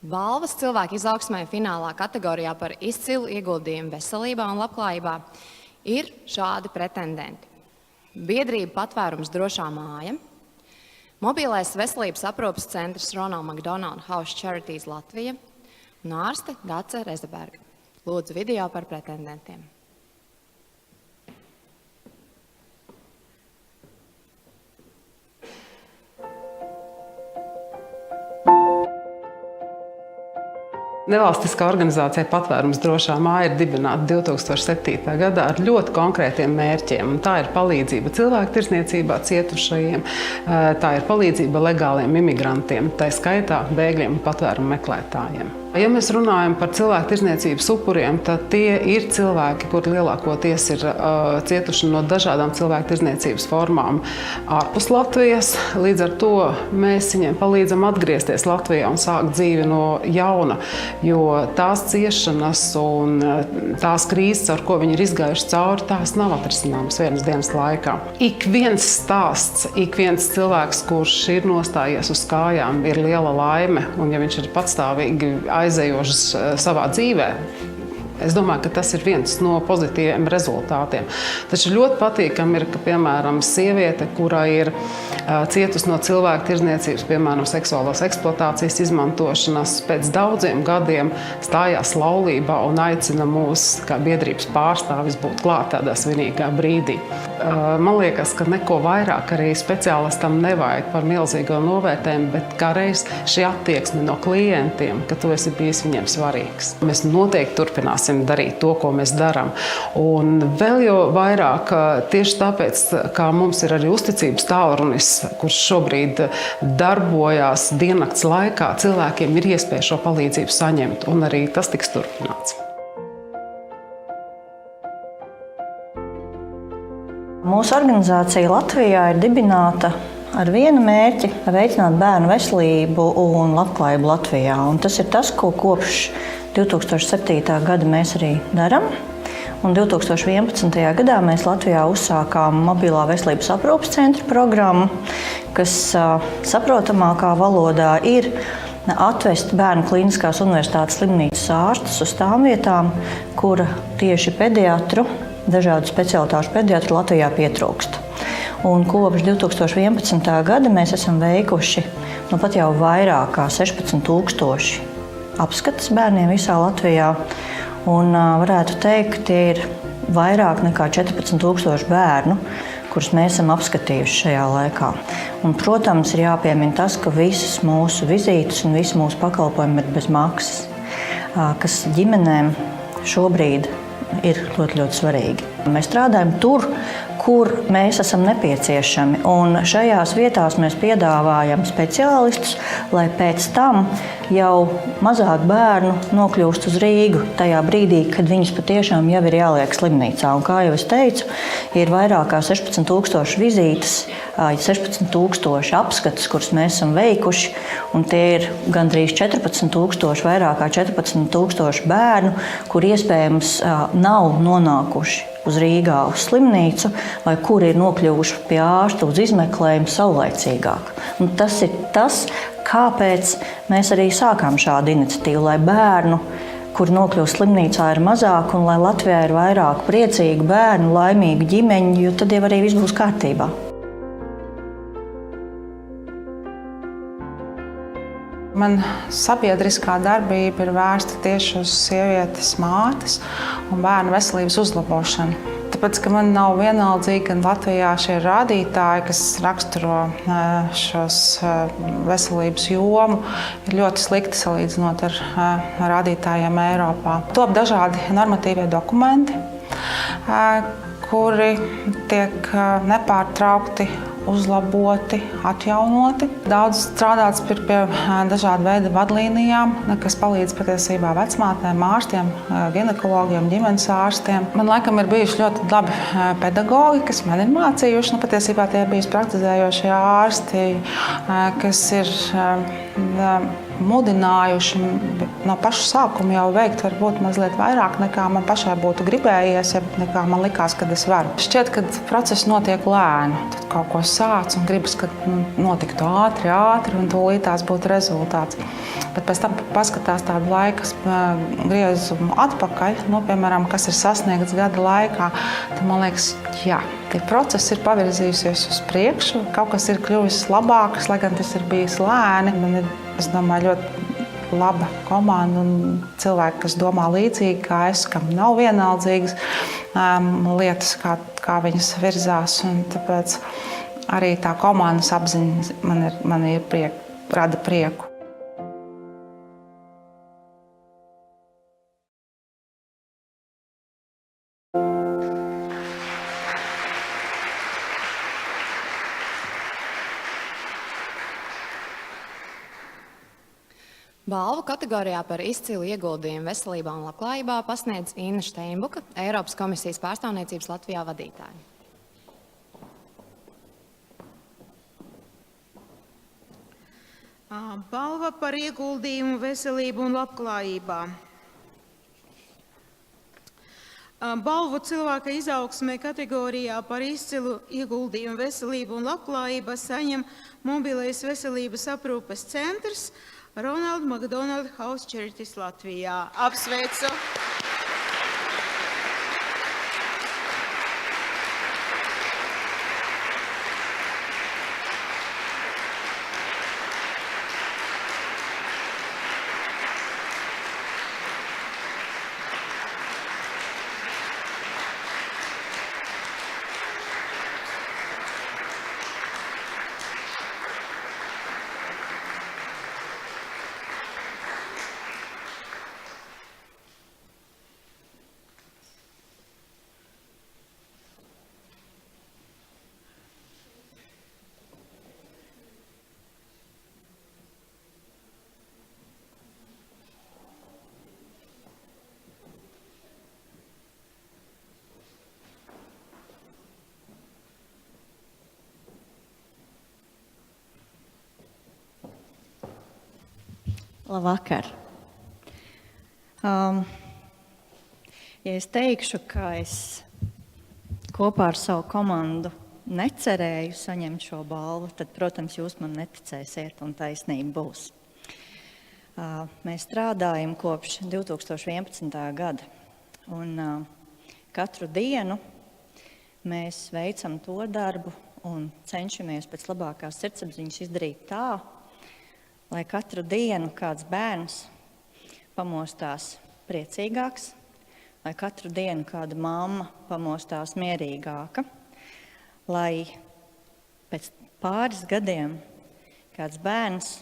Balvas cilvēku izaugsmē finālā kategorijā par izcilu ieguldījumu veselībā un labklājībā ir šādi pretendenti. Biedrība Patvērums drošā māja, mobilais veselības aprūpes centrs Ronald McDonald House Charities Latvija un ārste Dace Rezeberga. Lūdzu video par pretendentiem. Nevalstiskā organizācija Patvērums drošā māja ir dibināta 2007. gadā ar ļoti konkrētiem mērķiem. Tā ir palīdzība cilvēktirdzniecībā cietušajiem, tā ir palīdzība legāliem imigrantiem, tā skaitā bēgļiem un patvērumu meklētājiem. Ja mēs runājam par cilvēktirdzniecības upuriem, tad tie ir cilvēki, kuri lielākoties ir cietuši no dažādām cilvēktirdzniecības formām ārpus Latvijas. Līdz ar to mēs viņiem palīdzam atgriezties Latvijā un sākt dzīvi no jauna, jo tās ciešanas un tās krīzes, ar ko viņi ir izgājuši cauri, tās nav atrisināmas vienas dienas laikā. Ik viens stāsts, ik viens cilvēks, kurš ir nostājies uz kājām, ir liela laime, un ja viņš ir patstāvīgi aizējošs savā dzīvē, es domāju, ka tas ir viens no pozitīviem rezultātiem. Taču ļoti patīkami ir, ka, piemēram, sieviete, kura ir cietusi no cilvēku tirdzniecības, piemēram, seksuālās eksploatācijas izmantošanas, pēc daudziem gadiem stājās laulībā un aicina mūs, kā biedrības pārstāvis, būt klāt tādā svinīgā brīdī. Man liekas, ka neko vairāk arī speciālistam nevajag par milzīgo novērtējumu, bet kā reiz šī attieksme no klientiem, ka tu esi bijis viņiem svarīgs. Mēs noteikti turpināsim darīt to, ko mēs darām. Un vēl jau vairāk tieši tāpēc, ka mums ir arī uzticības tālrunis, kurš šobrīd darbojās diennakts laikā, cilvēkiem ir iespēja šo palīdzību saņemt, un arī tas tiks turpināts. Mūsu organizācija Latvijā ir dibināta ar vienu mērķi – veicināt bērnu veselību un labklājību Latvijā. Un tas ir tas, ko kopš 2007. gada mēs arī darām. Un 2011. gadā mēs Latvijā uzsākām mobilā veselības aprūpes centra programmu, kas saprotamākā valodā ir atvest Bērnu Kliniskās universitātes slimnīcas ārstus uz tām vietām, kura tieši pediatru, dažādu specialitāšu pediatru Latvijā pietrūkst. Un kopš 2011. gada mēs esam veikuši pat jau vairāk kā 16,000 apskates bērniem visā Latvijā. Un varētu teikt, ka tie ir vairāk nekā 14,000 bērnu, kurus mēs esam apskatījuši šajā laikā. Un, protams, ir jāpiemina tas, ka visas mūsu vizītes un visi mūsu pakalpojumi ir bez maksas, kas ģimenēm šobrīd ir ļoti, ļoti svarīgi. Mēs strādājam tur, kur mēs esam nepieciešami, un šajās vietās mēs piedāvājam speciālistus, lai pēc tam jau mazāk bērnu nokļūst uz Rīgu tajā brīdī, kad viņus patiešām jau ir jāliek slimnīcā. Un, kā jau es teicu, ir vairāk kā 16,000 vizītes, 16,000 apskates, kuras mēs esam veikuši, un tie ir gandrīz 14,000, vairāk kā 14,000 bērnu, kur iespējams nav nonākuši uz Rīgā uz slimnīcu, vai kuri ir nokļuvuši pie ārsta uz izmeklējumu saulaicīgāk. Un tas ir tas, kāpēc mēs arī sākām šādu iniciatīvu, lai bērnu, kuri nokļūst slimnīcā, ir mazāk, un lai Latvijā ir vairāk priecīgu bērnu, laimīgu ģimeņu, jo tad jau arī viss būs kārtībā. Man sabiedriskā darbība ir vērsta tieši uz sievietes mātes un bērnu veselības uzlabošanu. Tāpēc, ka man nav vienaldzīgi gan Latvijā šie rādītāji, kas raksturo šos veselības jomu, ir ļoti slikti salīdzinot ar rādītājiem Eiropā. Top dažādi normatīvie dokumenti, kuri tiek nepārtraukti uzlaboti, atjaunoti. Daudz strādāts pie dažādu veidu vadlīnijām, kas palīdz patiesībā vecmātēm, ārstiem, ginekologiem, ģimenes ārstiem. Man laikam ir bijuši ļoti labi pedagogi, kas man ir mācījuši. Patiesībā tie ir bijuši praktizējošie ārsti, kas ir mudinājuši no paša sākuma jau veikt varbūt mazliet vairāk nekā man pašai būtu gribējies, ja nekā man likās, kad es varu. Šķiet, ka process notiek lēni. Tad kaut ko sāc un gribas, ka notiktu ātri un tūlītās būtu rezultāts. Bet pēc tam paskatās tādu laikas griezumu atpakaļ, piemēram, kas ir sasniegts gada laikā, tad man liekas, jā, tie procesi ir pavirzījusies uz priekšu, kaut kas ir kļuvis labāks, lai gan tas ir bijis lēni. Man ir, es domāju, ļoti laba komanda un cilvēki, kas domā līdzīgi kā es, kam nav vienaldzīgas lietas, kā viņas virzās. Un tāpēc arī tā komandas apziņa man rada prieku. Balvu kategorijā par izcilu ieguldījumu veselībā un labklājībā pasniedz Inna Steinbuka, Eiropas komisijas pārstāvniecības Latvijā vadītāja. Balva par ieguldījumu veselību un labklājībā. Balvu cilvēka izaugsmē kategorijā par izcilu ieguldījumu veselību un labklājību saņem mobilais veselības aprūpes centrs Ronald McDonald House Charities Latvijā. Apsveicu! Labvakar! Ja es teikšu, ka es kopā ar savu komandu necerēju saņemt šo balvu, tad, protams, jūs man neticēsiet un taisnība būs. Mēs strādājam kopš 2011. gada un katru dienu mēs veicam to darbu un cenšamies pēc labākās sirdsapziņas izdarīt tā, lai katru dienu kāds bērns pamostās priecīgāks, lai katru dienu kāda mamma pamostās mierīgāka, lai pēc pāris gadiem kāds bērns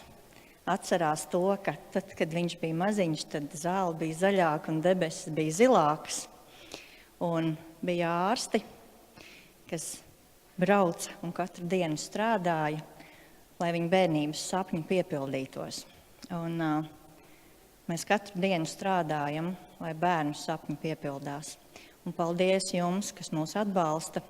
atcerās to, ka tad, kad viņš bija maziņš, tad zāle bija zaļāka un debesis bija zilākas. Un bija ārsti, kas brauca un katru dienu strādāja, lai viņa bērnības sapņi piepildītos. Un mēs katru dienu strādājam, lai bērnu sapņi piepildās. Un paldies jums, kas mūs atbalsta.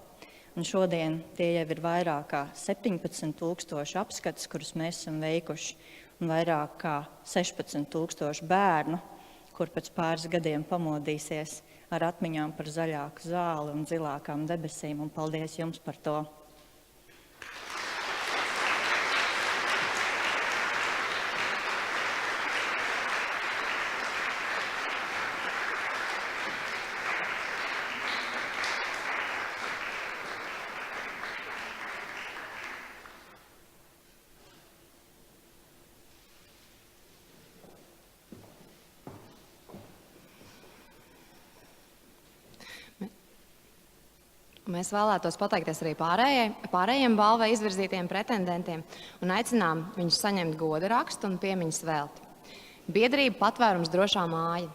Un šodien tie jau ir vairāk kā 17,000 apskates, kurus mēs esam veikuši, un vairāk kā 16,000 bērnu, kur pēc pāris gadiem pamodīsies ar atmiņām par zaļāku zāli un zilākām debesīm. Un paldies jums par to! Mēs vēlētos pateikties arī pārējiem balvai izvirzītiem pretendentiem un aicinām viņus saņemt goda rakstu un piemiņas velti. Biedrība Patvērums drošā māja.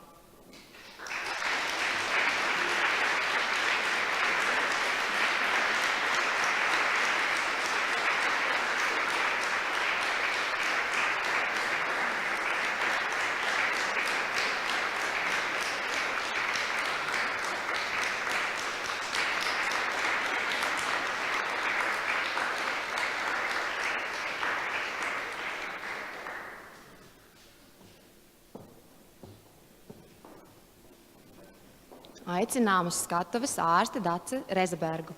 aicinām uz skatuves ārsti Daci Rezebergu.